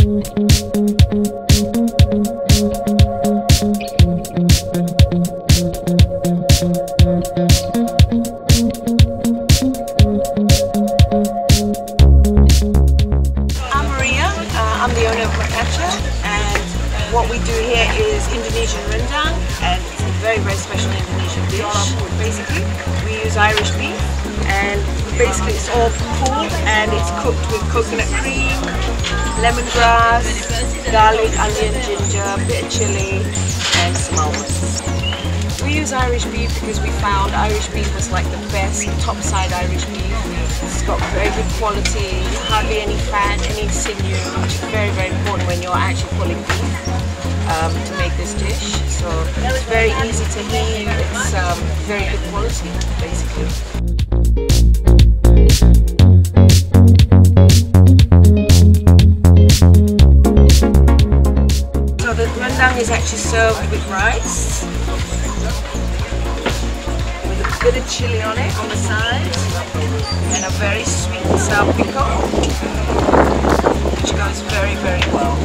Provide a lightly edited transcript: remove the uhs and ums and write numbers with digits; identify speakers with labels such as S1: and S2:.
S1: I'm the owner of Makatcha, and what we do here is Indonesian rendang, and it's a very, very special Indonesian dish. Basically, we use Irish beef, and basically it's all pulled and it's cooked with coconut cream, lemongrass, garlic, onion, ginger, a bit of chili, and some almonds. We use Irish beef because we found Irish beef was like the best topside Irish beef. It's got very good quality, hardly any fat, any sinew, which is very, very important when you're actually pulling beef to make this dish. So it's very easy to eat, it's very good quality basically. So the rendang is actually served with rice, with a bit of chili on it on the side, and a very sweet and sour pickle, which goes very, very well.